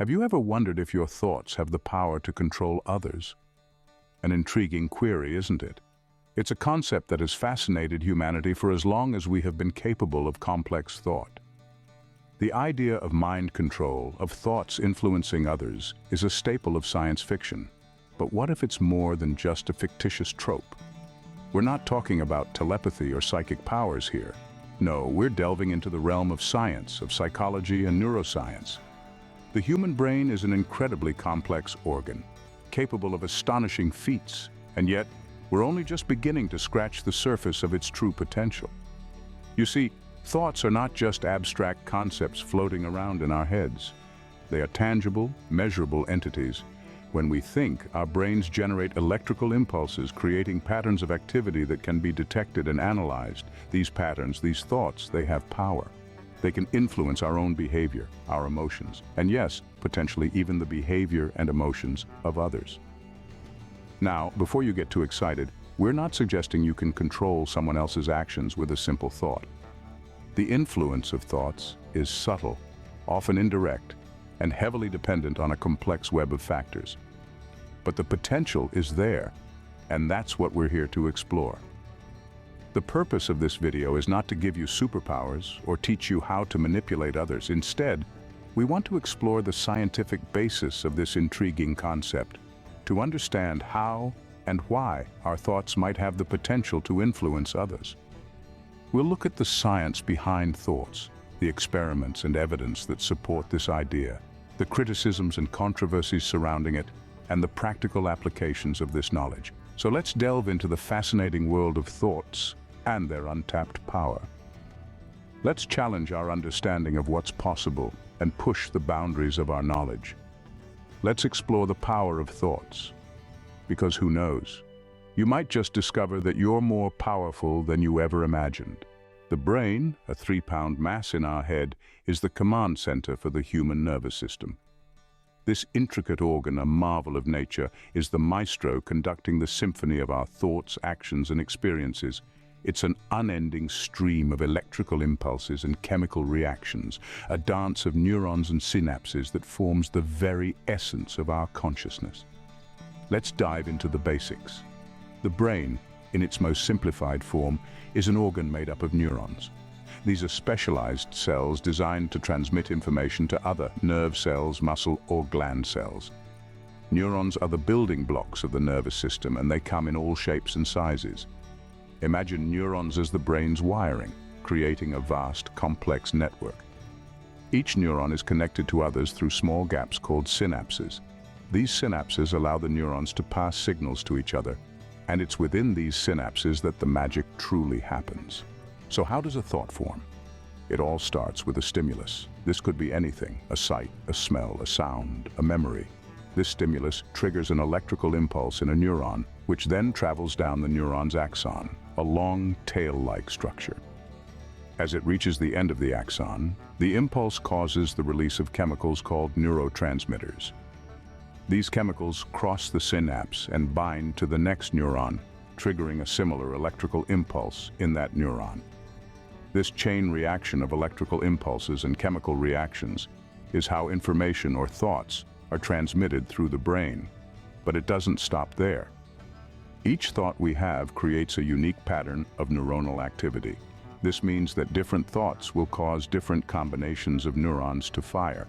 Have you ever wondered if your thoughts have the power to control others? An intriguing query, isn't it? It's a concept that has fascinated humanity for as long as we have been capable of complex thought. The idea of mind control, of thoughts influencing others, is a staple of science fiction. But what if it's more than just a fictitious trope? We're not talking about telepathy or psychic powers here. No, we're delving into the realm of science, of psychology and neuroscience. The human brain is an incredibly complex organ, capable of astonishing feats, and yet we're only just beginning to scratch the surface of its true potential. You see, thoughts are not just abstract concepts floating around in our heads. They are tangible, measurable entities. When we think, our brains generate electrical impulses, creating patterns of activity that can be detected and analyzed. These patterns, these thoughts, they have power. They can influence our own behavior, our emotions, and yes, potentially even the behavior and emotions of others. Now, before you get too excited, we're not suggesting you can control someone else's actions with a simple thought. The influence of thoughts is subtle, often indirect, and heavily dependent on a complex web of factors. But the potential is there, and that's what we're here to explore. The purpose of this video is not to give you superpowers or teach you how to manipulate others. Instead, we want to explore the scientific basis of this intriguing concept, to understand how and why our thoughts might have the potential to influence others. We'll look at the science behind thoughts, the experiments and evidence that support this idea, the criticisms and controversies surrounding it, and the practical applications of this knowledge. So let's delve into the fascinating world of thoughts and their untapped power. Let's challenge our understanding of what's possible and push the boundaries of our knowledge. Let's explore the power of thoughts. Because who knows? You might just discover that you're more powerful than you ever imagined. The brain, a 3-pound mass in our head, is the command center for the human nervous system. This intricate organ, a marvel of nature, is the maestro conducting the symphony of our thoughts, actions, and experiences. It's an unending stream of electrical impulses and chemical reactions, a dance of neurons and synapses that forms the very essence of our consciousness. Let's dive into the basics. The brain, in its most simplified form, is an organ made up of neurons. These are specialized cells designed to transmit information to other nerve cells, muscle, or gland cells. Neurons are the building blocks of the nervous system, and they come in all shapes and sizes. Imagine neurons as the brain's wiring, creating a vast, complex network. Each neuron is connected to others through small gaps called synapses. These synapses allow the neurons to pass signals to each other, and it's within these synapses that the magic truly happens. So how does a thought form? It all starts with a stimulus. This could be anything: a sight, a smell, a sound, a memory. This stimulus triggers an electrical impulse in a neuron, which then travels down the neuron's axon, a long tail-like structure. As it reaches the end of the axon, the impulse causes the release of chemicals called neurotransmitters. These chemicals cross the synapse and bind to the next neuron, triggering a similar electrical impulse in that neuron. This chain reaction of electrical impulses and chemical reactions is how information or thoughts are transmitted through the brain. But it doesn't stop there. Each thought we have creates a unique pattern of neuronal activity. This means that different thoughts will cause different combinations of neurons to fire.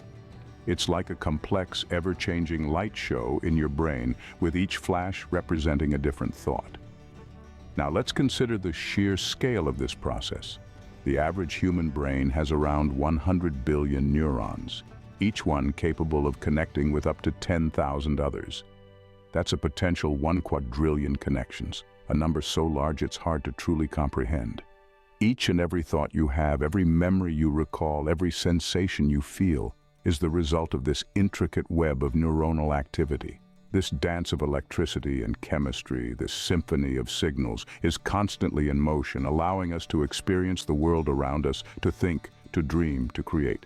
It's like a complex, ever-changing light show in your brain, with each flash representing a different thought. Now let's consider the sheer scale of this process. The average human brain has around 100 billion neurons, each one capable of connecting with up to 10,000 others. That's a potential 1 quadrillion connections, a number so large it's hard to truly comprehend. Each and every thought you have, every memory you recall, every sensation you feel, is the result of this intricate web of neuronal activity. This dance of electricity and chemistry, this symphony of signals, is constantly in motion, allowing us to experience the world around us, to think, to dream, to create.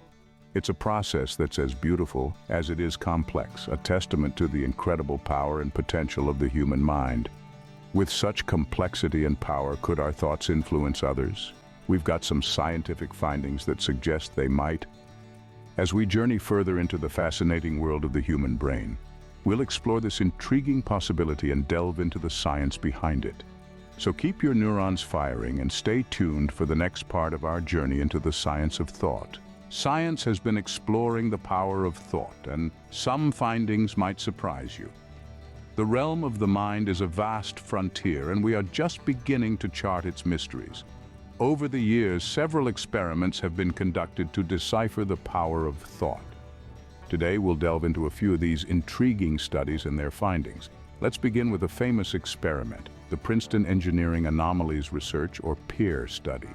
It's a process that's as beautiful as it is complex, a testament to the incredible power and potential of the human mind. With such complexity and power, could our thoughts influence others? We've got some scientific findings that suggest they might. As we journey further into the fascinating world of the human brain, we'll explore this intriguing possibility and delve into the science behind it. So keep your neurons firing and stay tuned for the next part of our journey into the science of thought. Science has been exploring the power of thought, and some findings might surprise you. The realm of the mind is a vast frontier, and we are just beginning to chart its mysteries. Over the years, several experiments have been conducted to decipher the power of thought. Today, we'll delve into a few of these intriguing studies and their findings. Let's begin with a famous experiment, the Princeton Engineering Anomalies Research, or PEER study.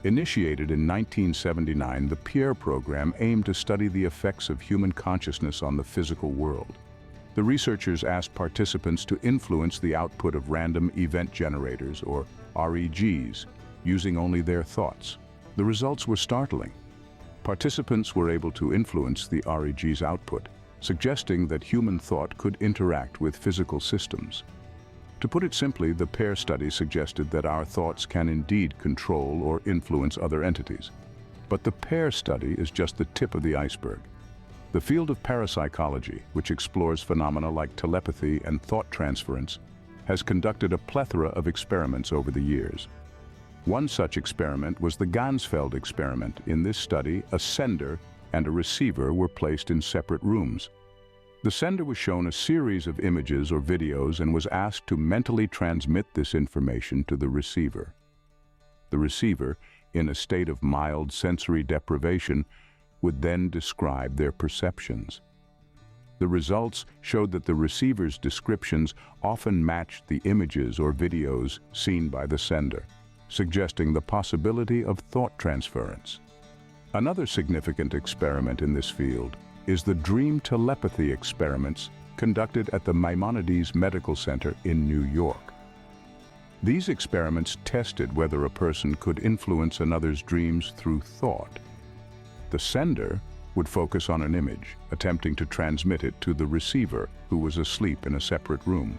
Initiated in 1979, the PEER program aimed to study the effects of human consciousness on the physical world. The researchers asked participants to influence the output of random event generators, or REGs, using only their thoughts. The results were startling. Participants were able to influence the REG's output, suggesting that human thought could interact with physical systems. To put it simply, the PEER study suggested that our thoughts can indeed control or influence other entities. But the PEER study is just the tip of the iceberg. The field of parapsychology, which explores phenomena like telepathy and thought transference, has conducted a plethora of experiments over the years. One such experiment was the Ganzfeld experiment. In this study, a sender and a receiver were placed in separate rooms. The sender was shown a series of images or videos and was asked to mentally transmit this information to the receiver. The receiver, in a state of mild sensory deprivation, would then describe their perceptions. The results showed that the receiver's descriptions often matched the images or videos seen by the sender, suggesting the possibility of thought transference. Another significant experiment in this field is the dream telepathy experiments conducted at the Maimonides Medical Center in New York. These experiments tested whether a person could influence another's dreams through thought. The sender would focus on an image, attempting to transmit it to the receiver, who was asleep in a separate room.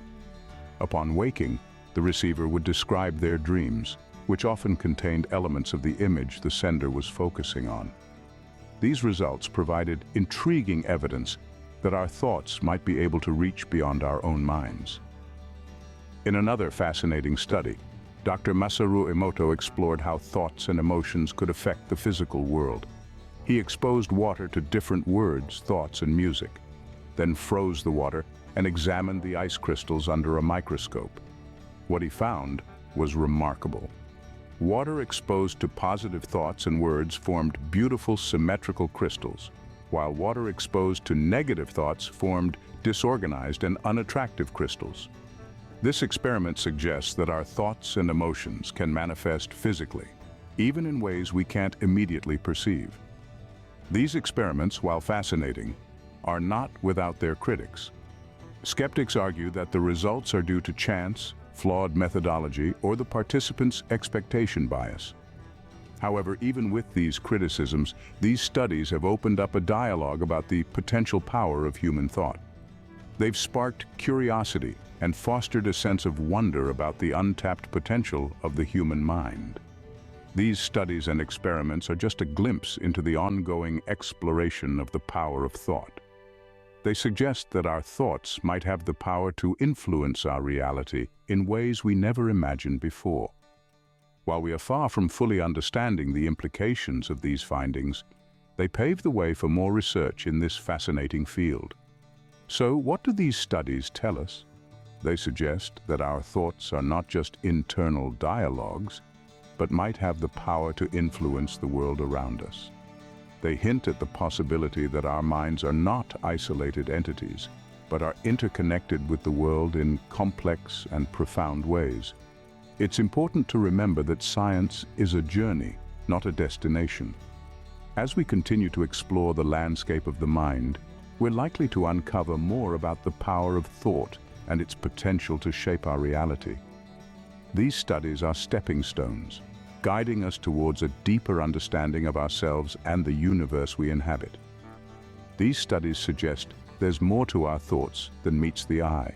Upon waking, the receiver would describe their dreams, which often contained elements of the image the sender was focusing on. These results provided intriguing evidence that our thoughts might be able to reach beyond our own minds. In another fascinating study, Dr. Masaru Emoto explored how thoughts and emotions could affect the physical world. He exposed water to different words, thoughts, and music, then froze the water and examined the ice crystals under a microscope. What he found was remarkable. Water exposed to positive thoughts and words formed beautiful symmetrical crystals, while water exposed to negative thoughts formed disorganized and unattractive crystals. This experiment suggests that our thoughts and emotions can manifest physically, even in ways we can't immediately perceive. These experiments, while fascinating, are not without their critics. Skeptics argue that the results are due to chance, flawed methodology, or the participants' expectation bias. However, even with these criticisms, these studies have opened up a dialogue about the potential power of human thought. They've sparked curiosity and fostered a sense of wonder about the untapped potential of the human mind. These studies and experiments are just a glimpse into the ongoing exploration of the power of thought. They suggest that our thoughts might have the power to influence our reality in ways we never imagined before. While we are far from fully understanding the implications of these findings, they pave the way for more research in this fascinating field. So, what do these studies tell us? They suggest that our thoughts are not just internal dialogues, but might have the power to influence the world around us. They hint at the possibility that our minds are not isolated entities, but are interconnected with the world in complex and profound ways. It's important to remember that science is a journey, not a destination. As we continue to explore the landscape of the mind, we're likely to uncover more about the power of thought and its potential to shape our reality. These studies are stepping stones, guiding us towards a deeper understanding of ourselves and the universe we inhabit. These studies suggest there's more to our thoughts than meets the eye.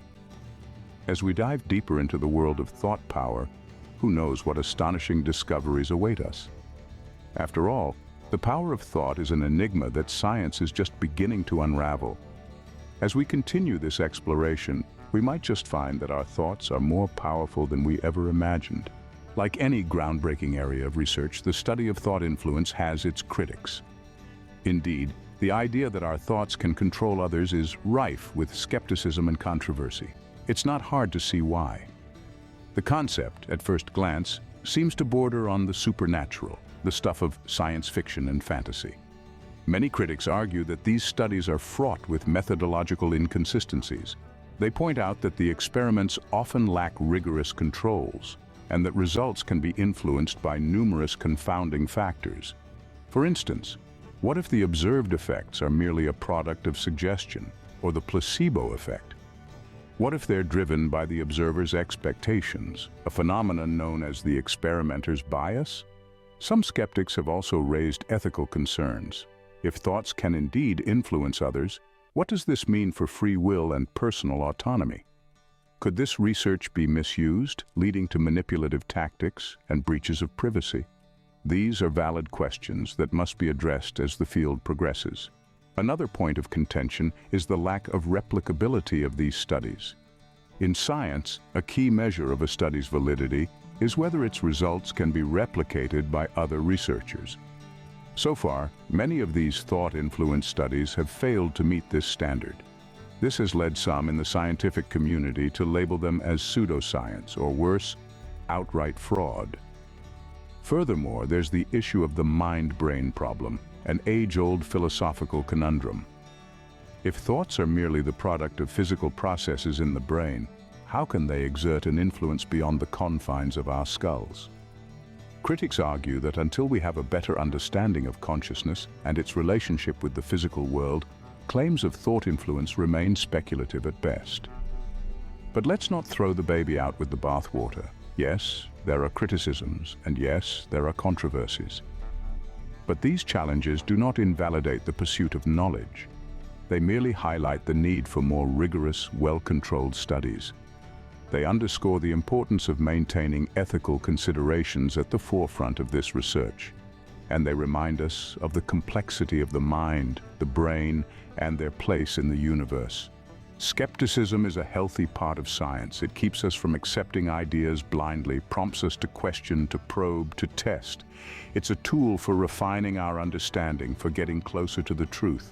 As we dive deeper into the world of thought power, who knows what astonishing discoveries await us? After all, The power of thought is an enigma that science is just beginning to unravel. As we continue this exploration, we might just find that our thoughts are more powerful than we ever imagined. Like any groundbreaking area of research, the study of thought influence has its critics. Indeed, the idea that our thoughts can control others is rife with skepticism and controversy. It's not hard to see why. The concept, at first glance, seems to border on the supernatural, the stuff of science fiction and fantasy. Many critics argue that these studies are fraught with methodological inconsistencies. They point out that the experiments often lack rigorous controls, and that results can be influenced by numerous confounding factors. For instance, what if the observed effects are merely a product of suggestion, or the placebo effect? What if they're driven by the observer's expectations, a phenomenon known as the experimenter's bias? Some skeptics have also raised ethical concerns. If thoughts can indeed influence others, what does this mean for free will and personal autonomy? Could this research be misused, leading to manipulative tactics and breaches of privacy? These are valid questions that must be addressed as the field progresses. Another point of contention is the lack of replicability of these studies. In science, a key measure of a study's validity is whether its results can be replicated by other researchers. So far, many of these thought-influenced studies have failed to meet this standard. This has led some in the scientific community to label them as pseudoscience, or worse, outright fraud. Furthermore, there's the issue of the mind-brain problem, an age-old philosophical conundrum. If thoughts are merely the product of physical processes in the brain, how can they exert an influence beyond the confines of our skulls? Critics argue that until we have a better understanding of consciousness and its relationship with the physical world, claims of thought influence remain speculative at best. But let's not throw the baby out with the bathwater. Yes, there are criticisms, and yes, there are controversies. But these challenges do not invalidate the pursuit of knowledge. They merely highlight the need for more rigorous, well-controlled studies. They underscore the importance of maintaining ethical considerations at the forefront of this research. And they remind us of the complexity of the mind, the brain, and their place in the universe. Skepticism is a healthy part of science. It keeps us from accepting ideas blindly, prompts us to question, to probe, to test. It's a tool for refining our understanding, for getting closer to the truth.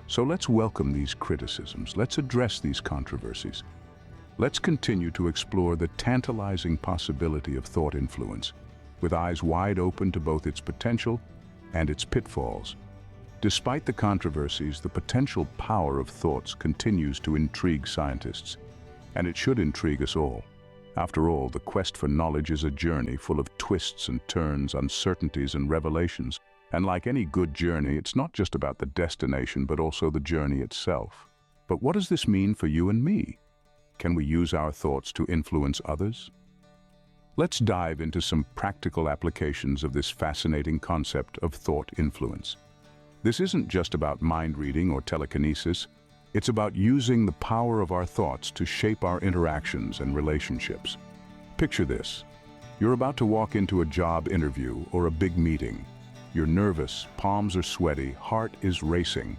So let's welcome these criticisms. Let's address these controversies. Let's continue to explore the tantalizing possibility of thought influence, with eyes wide open to both its potential and its pitfalls. Despite the controversies, the potential power of thoughts continues to intrigue scientists, and it should intrigue us all. After all, the quest for knowledge is a journey full of twists and turns, uncertainties and revelations. And like any good journey, it's not just about the destination, but also the journey itself. But what does this mean for you and me? Can we use our thoughts to influence others? Let's dive into some practical applications of this fascinating concept of thought influence. This isn't just about mind reading or telekinesis. It's about using the power of our thoughts to shape our interactions and relationships. Picture this. You're about to walk into a job interview or a big meeting. You're nervous, palms are sweaty, heart is racing.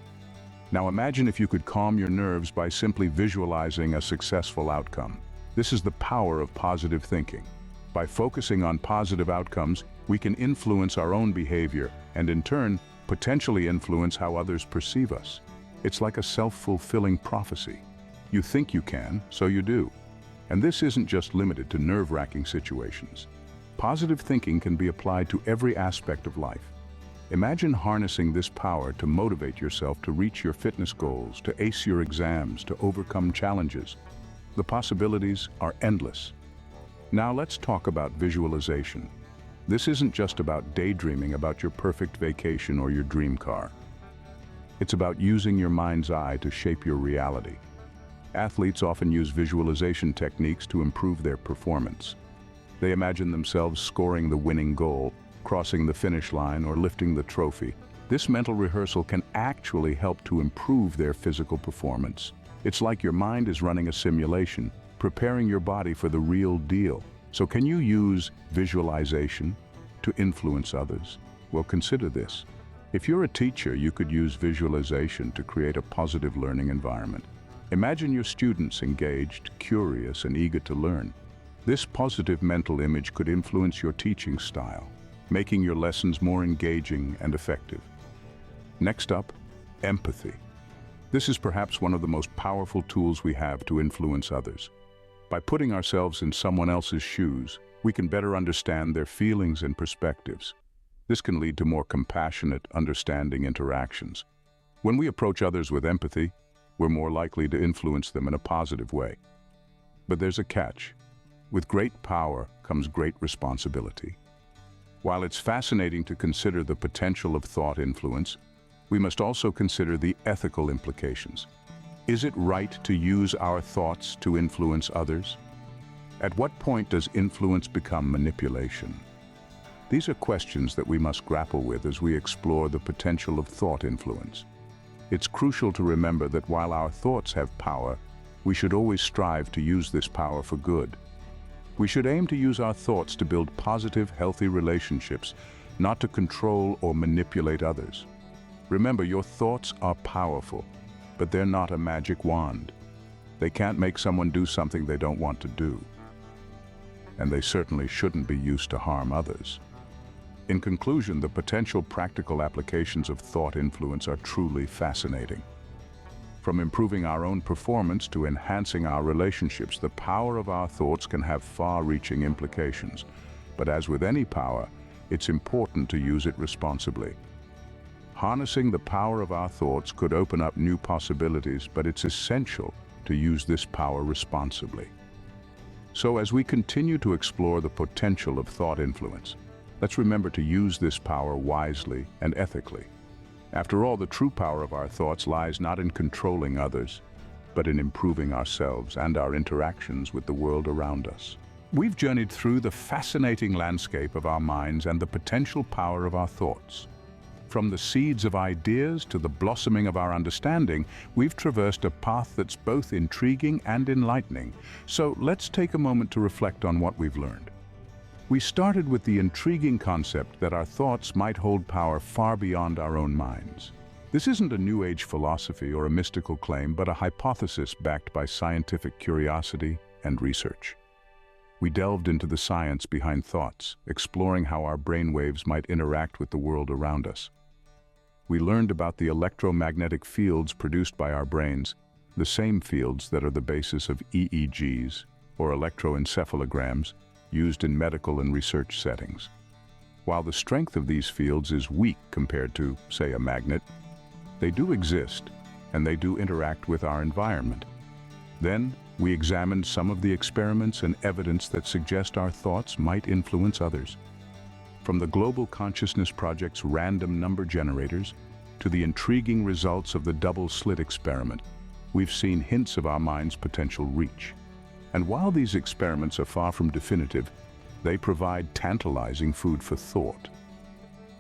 Now imagine if you could calm your nerves by simply visualizing a successful outcome. This is the power of positive thinking. By focusing on positive outcomes, we can influence our own behavior and in turn, potentially influence how others perceive us. It's like a self-fulfilling prophecy. You think you can, so you do. And this isn't just limited to nerve-wracking situations. Positive thinking can be applied to every aspect of life. Imagine harnessing this power to motivate yourself to reach your fitness goals, to ace your exams, to overcome challenges. The possibilities are endless. Now let's talk about visualization. This isn't just about daydreaming about your perfect vacation or your dream car. It's about using your mind's eye to shape your reality. Athletes often use visualization techniques to improve their performance. They imagine themselves scoring the winning goal, crossing the finish line, or lifting the trophy. This mental rehearsal can actually help to improve their physical performance. It's like your mind is running a simulation, preparing your body for the real deal. So can you use visualization to influence others? Well, consider this. If you're a teacher, you could use visualization to create a positive learning environment. Imagine your students engaged, curious, and eager to learn. This positive mental image could influence your teaching style, making your lessons more engaging and effective. Next up, empathy. This is perhaps one of the most powerful tools we have to influence others. By putting ourselves in someone else's shoes, we can better understand their feelings and perspectives. This can lead to more compassionate, understanding interactions. When we approach others with empathy, we're more likely to influence them in a positive way. But there's a catch. With great power comes great responsibility. While it's fascinating to consider the potential of thought influence, we must also consider the ethical implications. Is it right to use our thoughts to influence others? At what point does influence become manipulation? These are questions that we must grapple with as we explore the potential of thought influence. It's crucial to remember that while our thoughts have power, we should always strive to use this power for good. We should aim to use our thoughts to build positive, healthy relationships, not to control or manipulate others. Remember, your thoughts are powerful, but they're not a magic wand. They can't make someone do something they don't want to do. And they certainly shouldn't be used to harm others. In conclusion, the potential practical applications of thought influence are truly fascinating. From improving our own performance to enhancing our relationships, the power of our thoughts can have far-reaching implications. But as with any power, it's important to use it responsibly. Harnessing the power of our thoughts could open up new possibilities, but it's essential to use this power responsibly. So as we continue to explore the potential of thought influence, let's remember to use this power wisely and ethically. After all, the true power of our thoughts lies not in controlling others, but in improving ourselves and our interactions with the world around us. We've journeyed through the fascinating landscape of our minds and the potential power of our thoughts. From the seeds of ideas to the blossoming of our understanding, we've traversed a path that's both intriguing and enlightening. So let's take a moment to reflect on what we've learned. We started with the intriguing concept that our thoughts might hold power far beyond our own minds. This isn't a New Age philosophy or a mystical claim, but a hypothesis backed by scientific curiosity and research. We delved into the science behind thoughts, exploring how our brainwaves might interact with the world around us. We learned about the electromagnetic fields produced by our brains, the same fields that are the basis of EEGs, or electroencephalograms, used in medical and research settings. While the strength of these fields is weak compared to, say, a magnet, they do exist, and they do interact with our environment. Then, we examined some of the experiments and evidence that suggest our thoughts might influence others. From the Global Consciousness Project's random number generators to the intriguing results of the double-slit experiment, we've seen hints of our mind's potential reach. And while these experiments are far from definitive, they provide tantalizing food for thought.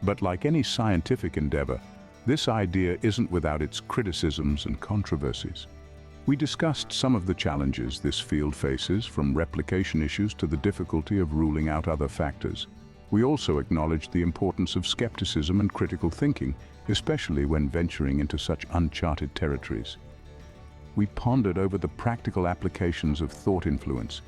But like any scientific endeavor, this idea isn't without its criticisms and controversies. We discussed some of the challenges this field faces, from replication issues to the difficulty of ruling out other factors. We also acknowledged the importance of skepticism and critical thinking, especially when venturing into such uncharted territories. We pondered over the practical applications of thought influence,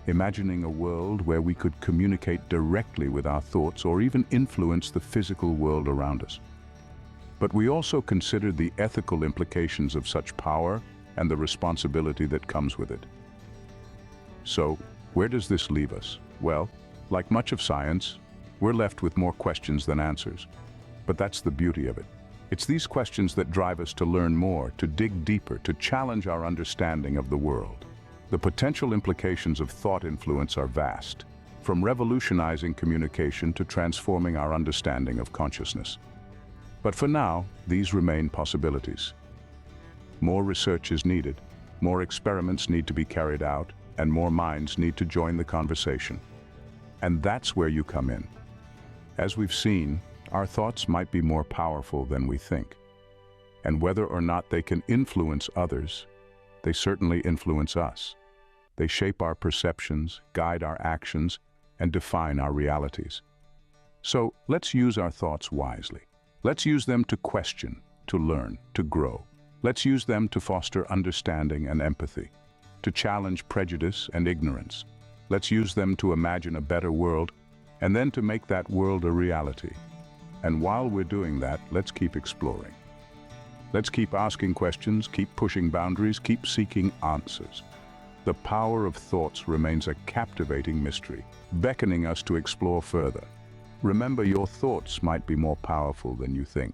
imagining a world where we could communicate directly with our thoughts or even influence the physical world around us. But we also considered the ethical implications of such power and the responsibility that comes with it. So, where does this leave us? Well, like much of science, we're left with more questions than answers. But that's the beauty of it. It's these questions that drive us to learn more, to dig deeper, to challenge our understanding of the world. The potential implications of thought influence are vast, from revolutionizing communication to transforming our understanding of consciousness. But for now, these remain possibilities. More research is needed, more experiments need to be carried out, and more minds need to join the conversation. And that's where you come in. As we've seen, our thoughts might be more powerful than we think. And whether or not they can influence others, they certainly influence us. They shape our perceptions, guide our actions, and define our realities. So let's use our thoughts wisely. Let's use them to question, to learn, to grow. Let's use them to foster understanding and empathy, to challenge prejudice and ignorance. Let's use them to imagine a better world, and then to make that world a reality. And while we're doing that, let's keep exploring. Let's keep asking questions, keep pushing boundaries, keep seeking answers. The power of thoughts remains a captivating mystery, beckoning us to explore further. Remember, your thoughts might be more powerful than you think.